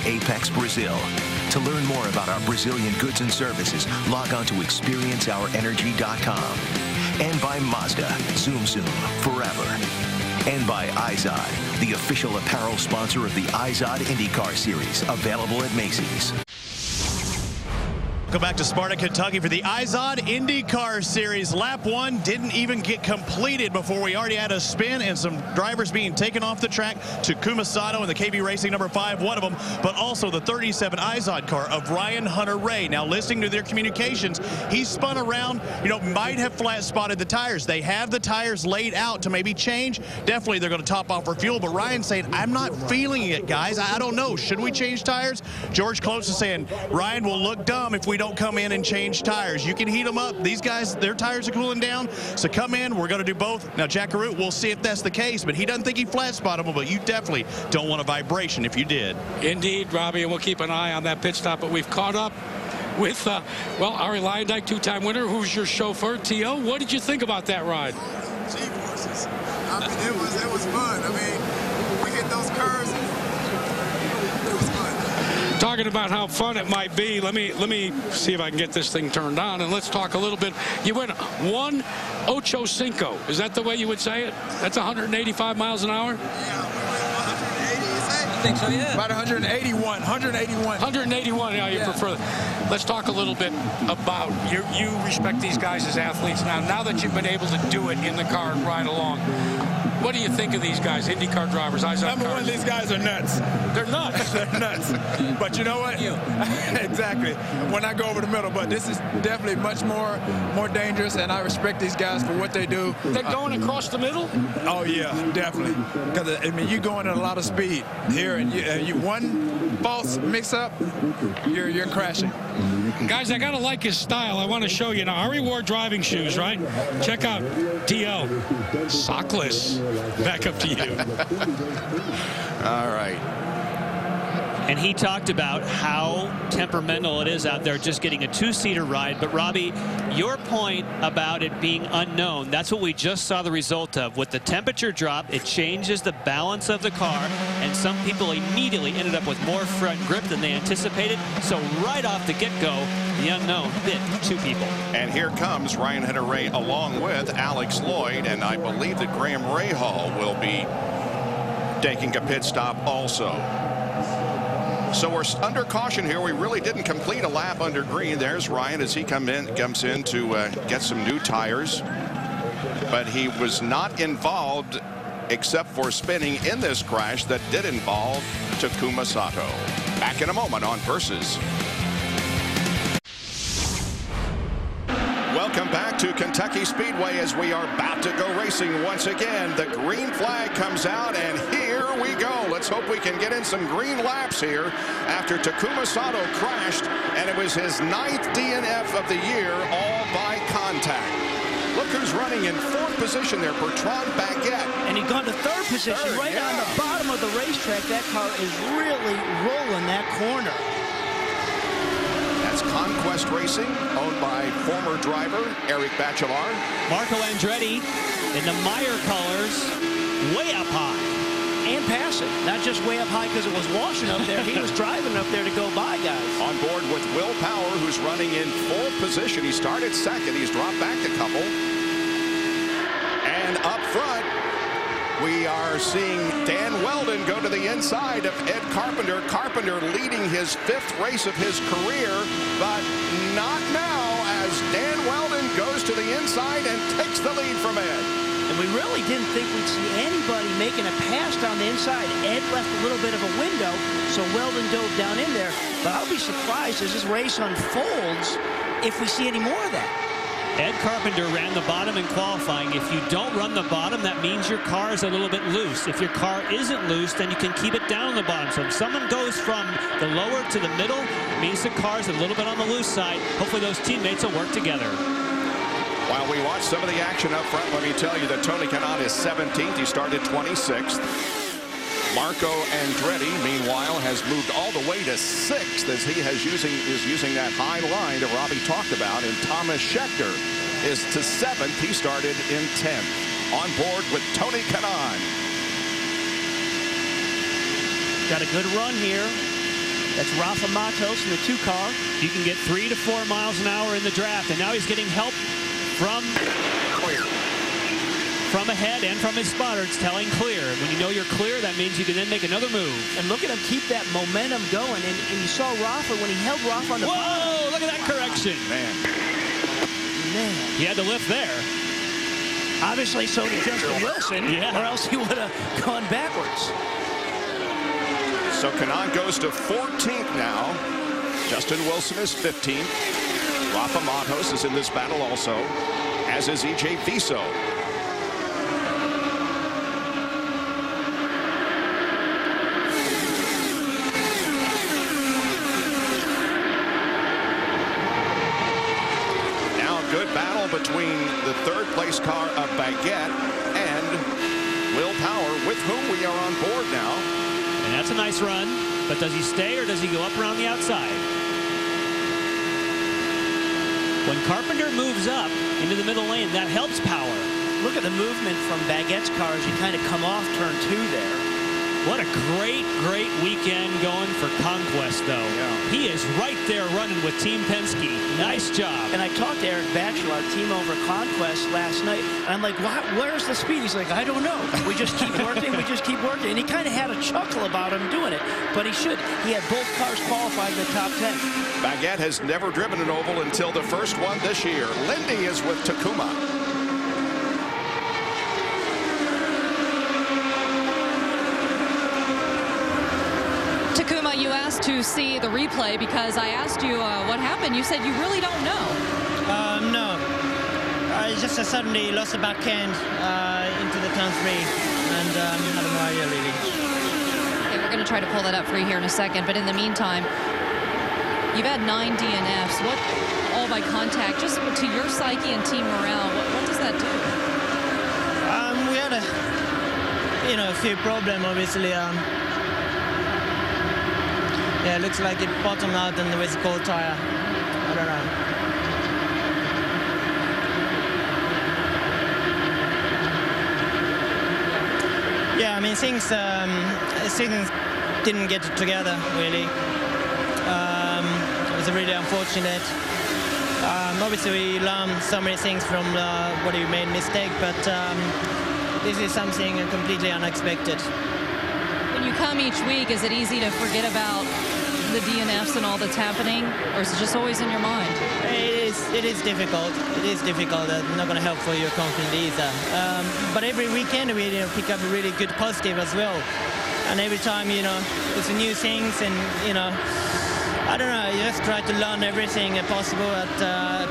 Apex Brazil. To learn more about our Brazilian goods and services, log on to experienceourenergy.com. And by Mazda, Zoom Zoom, forever. And by IZOD, the official apparel sponsor of the IZOD IndyCar Series, available at Macy's. Go back to Sparta, Kentucky for the IZOD IndyCar Series. Lap 1 didn't even get completed before we already had a spin and some drivers being taken off the track. Takuma Sato in the KB Racing number 5, one of them, but also the 37 IZOD car of Ryan Hunter-Reay. Now, listening to their communications, he spun around, might have flat spotted the tires. They have the tires laid out to maybe change. Definitely they're going to top off for fuel, but Ryan's saying, I'm not feeling it, guys. I don't know. Should we change tires? George Close is saying, Ryan will look dumb if we don't come in and change tires. You can heat them up. These guys, their tires are cooling down, so come in. We're going to do both. Now, Jack Arute, we'll see if that's the case, but he doesn't think he flat spotted them, but you definitely don't want a vibration if you did. Indeed, Robbie, and we'll keep an eye on that pit stop, but we've caught up with, well, Arie Luyendyk, two-time winner. Who's your chauffeur, T.O.? What did you think about that ride? G-forces. I mean, it was fun. I mean, we hit those curves. It was fun. Talking about how fun it might be, let me see if I can get this thing turned on, and let's talk a little bit. You went 1.85. Is that the way you would say it? That's 185 miles an hour? Yeah, 180, you say? I think so, yeah. About 181. 181, yeah, you prefer that. Let's talk a little bit about, you respect these guys as athletes now that you've been able to do it in the car and ride along. What do you think of these guys, IndyCar drivers? Number one, these guys are nuts. They're nuts. They're nuts. But you know what? Exactly. When I go over the middle, but this is definitely much more dangerous, and I respect these guys for what they do. They're going across the middle? Oh, yeah, definitely. Because, I mean, you're going at a lot of speed here, and you one false mix-up, you're crashing. Guys, I got to like his style. I want to show you. Now, Arie wore driving shoes, right? Check out T.O. Sockless. Back up to you. All right. And he talked about how temperamental it is out there just getting a two-seater ride. But, Robbie, your point about it being unknown, that's what we just saw the result of. With the temperature drop, it changes the balance of the car, and some people immediately ended up with more front grip than they anticipated. So right off the get-go, the unknown bit two people. And here comes Ryan Hunter-Reay along with Alex Lloyd, and I believe that Graham Rahal will be taking a pit stop also. So we're under caution here. We really didn't complete a lap under green. There's Ryan as he comes in to get some new tires. But he was not involved except for spinning in this crash that did involve Takuma Sato. Back in a moment on Versus. Welcome back to Kentucky Speedway as we are about to go racing once again. The green flag comes out, and here we go. Let's hope we can get in some green laps here after Takuma Sato crashed, and it was his 9th DNF of the year, all by contact. Look who's running in 4th position there, Bertrand Baguette. And he got to 3rd position, right on the bottom of the racetrack. That car is really rolling that corner. That's Conquest Racing, owned by former driver Eric Bachelard. Marco Andretti in the Meyer colors, way up high. And passing, not just way up high because it was washing up there. He was driving up there to go by guys. On board with Will Power, who's running in 4th position. He started 2nd. He's dropped back a couple. And up front, we are seeing Dan Weldon go to the inside of Ed Carpenter. Carpenter leading his 5th race of his career, but not now as Dan Weldon goes to the inside and takes the lead from Ed. And we really didn't think we'd see anybody making a pass down the inside. Ed left a little bit of a window, so Weldon dove down in there. But I'll be surprised as this race unfolds if we see any more of that. Ed Carpenter ran the bottom in qualifying. If you don't run the bottom, that means your car is a little bit loose. If your car isn't loose, then you can keep it down on the bottom. So if someone goes from the lower to the middle, it means the car's a little bit on the loose side. Hopefully those teammates will work together. While we watch some of the action up front, let me tell you that Tony Kanaan is 17th. He started 26th. Marco Andretti, meanwhile, has moved all the way to 6th as he is using that high line that Robbie talked about. And Thomas Schechter is to 7th. He started in 10th. On board with Tony Kanaan. Got a good run here. That's Rafa Matos in the 2 car. You can get 3 to 4 miles an hour in the draft, and now he's getting help from ahead and from his spotter. It's telling clear. When you know you're clear, that means you can then make another move. And look at him keep that momentum going. And you saw Rafa when he held Rafa on the Whoa, look at that correction. Man. He had to lift there. Obviously, so did Justin Wilson, or else he would have gone backwards. So Kanaan goes to 14th now. Justin Wilson is 15th. Rafa Matos is in this battle also, as is E.J. Viso. Good battle between the 3rd place car of Baguette and Will Power, with whom we are on board now. And that's a nice run, but does he stay or does he go up around the outside? When Carpenter moves up into the middle lane, that helps Power. Look at the movement from Baguette's car as you kind of come off turn 2 there. What a great weekend going for Conquest, though. Yeah. He is right there running with Team Penske. Nice job. And I talked to Eric Batchel, our team over Conquest, last night. And I'm like, where's the speed? He's like, I don't know. We just keep working. We just keep working. And he kind of had a chuckle about him doing it. But he should. He had both cars qualified in the top 10. Baguette has never driven an oval until the first one this year. Lindy is with Takuma. Takuma, you asked to see the replay because I asked you what happened. You said you really don't know. No. I just suddenly lost the back end into the turn 3, and I have no idea really. Okay, we're going to try to pull that up for you here in a second, but in the meantime, you've had 9 DNFs. What, all by contact, just to your psyche and team morale, what does that do? We had a few problems, obviously. Yeah, it looks like it bottomed out and with a cold tire. I don't know. Yeah, I mean, things didn't get together, really. It was really unfortunate. Obviously, we learned so many things from what we made mistake, but this is something completely unexpected. When you come each week, is it easy to forget about the DNFs and all that's happening, or is it just always in your mind? It is difficult. It is difficult. Not going to help for your confidence either. But every weekend we pick up a really good positive as well. And every time, it's new things, and I don't know. You just try to learn everything possible.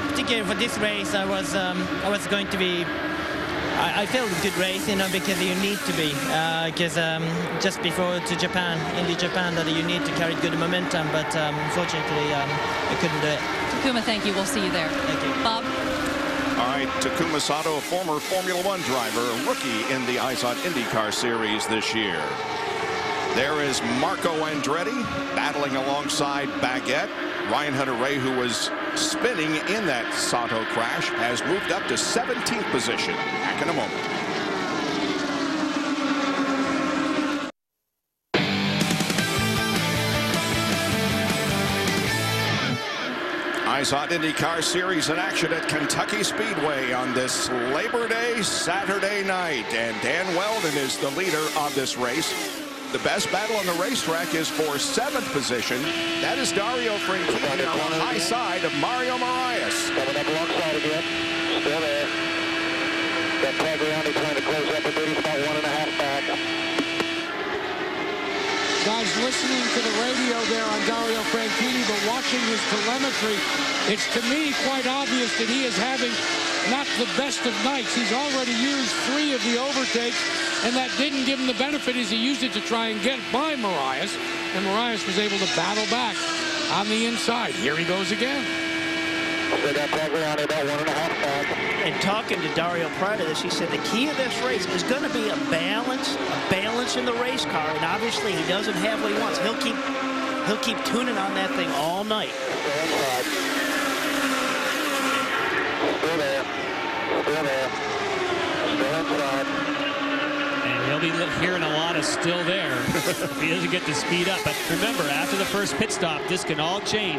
Particularly for this race, I was going to be. I felt a good race, because you need to be. Because just before to Japan, Indy Japan, that you need to carry good momentum. But unfortunately, I couldn't do it. Takuma, thank you. We'll see you there. Thank you. Bob? All right, Takuma Sato, a former Formula One driver, a rookie in the IZOD IndyCar Series this year. There is Marco Andretti battling alongside Baguette. Ryan Hunter-Reay, who was spinning in that Sato crash, has moved up to 17th position. Back in a moment. IZOD IndyCar Series in action at Kentucky Speedway on this Labor Day Saturday night. And Dan Weldon is the leader of this race. The best battle on the racetrack is for 7th position. That is Dario Franchitti on the high side of Mario Moraes. Coming up alongside again. Still there. Got Tagliani trying to close up a bit. He's about 1.5 back. Guys listening to the radio there on Dario Franchitti, but watching his telemetry, it's to me quite obvious that he is having not the best of nights. He's already used 3 of the overtakes, and that didn't give him the benefit as he used it to try and get by Moraes, and Moraes was able to battle back on the inside. Here he goes again. They got Tagliani about 1.5 back. And talking to Dario prior to this, he said the key of this race is going to be a balance in the race car, and obviously he doesn't have what he wants. He'll keep tuning on that thing all night. Still inside. Still there. Still there. Still inside. And he'll be hearing a lot of still there if he doesn't get the speed up. But remember, after the first pit stop, this can all change.